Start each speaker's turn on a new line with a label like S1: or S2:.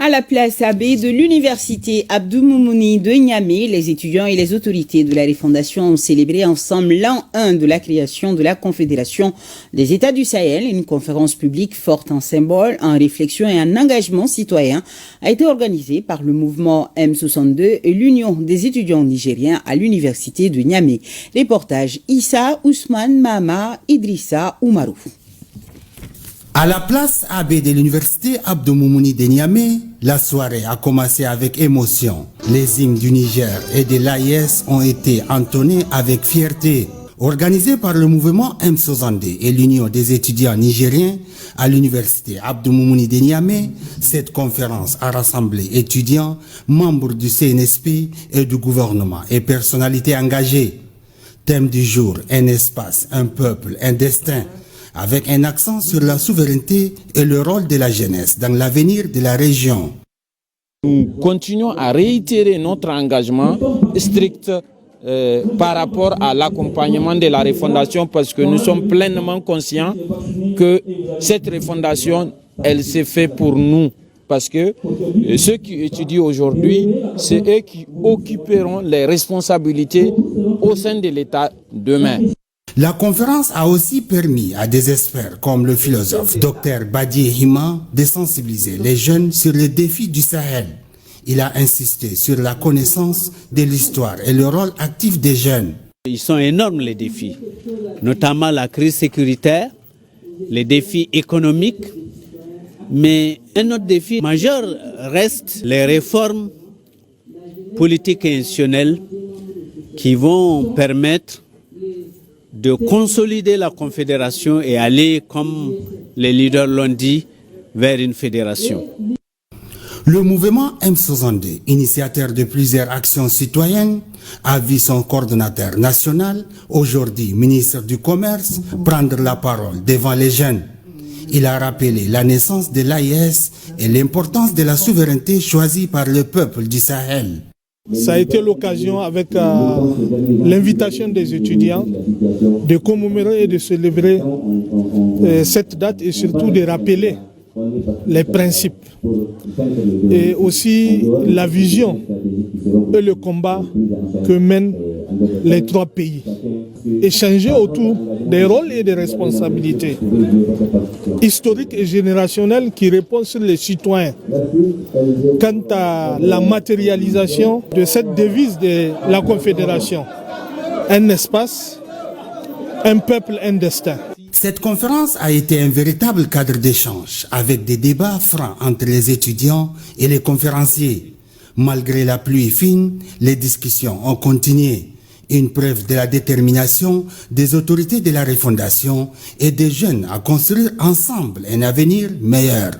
S1: À la place AB de l'université Abdou Moumouni de Niamey, les étudiants et les autorités de la Refondation ont célébré ensemble l'an 1 de la création de la Confédération des États du Sahel. Une conférence publique forte en symbole, en réflexion et en engagement citoyen a été organisée par le mouvement M62 et l'Union des étudiants nigériens à l'université de Niamey. Reportage Issa Ousmane Mahama Idrissa Oumarou.
S2: À la place AB de l'université Abdou Moumouni de Niamey, la soirée a commencé avec émotion. Les hymnes du Niger et de l'AIS ont été entonnés avec fierté. Organisée par le mouvement M62 et l'Union des étudiants nigériens à l'université Abdou Moumouni de Niamey, cette conférence a rassemblé étudiants, membres du CNSP et du gouvernement et personnalités engagées. Thème du jour, un espace, un peuple, un destin, avec un accent sur la souveraineté et le rôle de la jeunesse dans l'avenir de la région.
S3: Nous continuons à réitérer notre engagement strict par rapport à l'accompagnement de la refondation parce que nous sommes pleinement conscients que cette refondation, elle s'est faite pour nous. Parce que ceux qui étudient aujourd'hui, c'est eux qui occuperont les responsabilités au sein de l'État demain.
S2: La conférence a aussi permis à des experts comme le philosophe Dr Badié Hima de sensibiliser les jeunes sur les défis du Sahel. Il a insisté sur la connaissance de l'histoire et le rôle actif des jeunes.
S4: Ils sont énormes les défis, notamment la crise sécuritaire, les défis économiques, mais un autre défi majeur reste les réformes politiques et institutionnelles qui vont permettre de consolider la confédération et aller, comme les leaders l'ont dit, vers une fédération.
S2: Le mouvement M62, initiateur de plusieurs actions citoyennes, a vu son coordonnateur national, aujourd'hui ministre du Commerce, prendre la parole devant les jeunes. Il a rappelé la naissance de l'AIS et l'importance de la souveraineté choisie par le peuple du Sahel.
S5: Ça a été l'occasion, avec l'invitation des étudiants, de commémorer et de célébrer cette date et surtout de rappeler les principes et aussi la vision et le combat que mènent les trois pays. Échanger autour des rôles et des responsabilités historiques et générationnelles qui répondent sur les citoyens. Quant à la matérialisation de cette devise de la Confédération, un espace, un peuple, un destin.
S2: Cette conférence a été un véritable cadre d'échange avec des débats francs entre les étudiants et les conférenciers. Malgré la pluie fine, les discussions ont continué. Une preuve de la détermination des autorités de la Refondation et des jeunes à construire ensemble un avenir meilleur.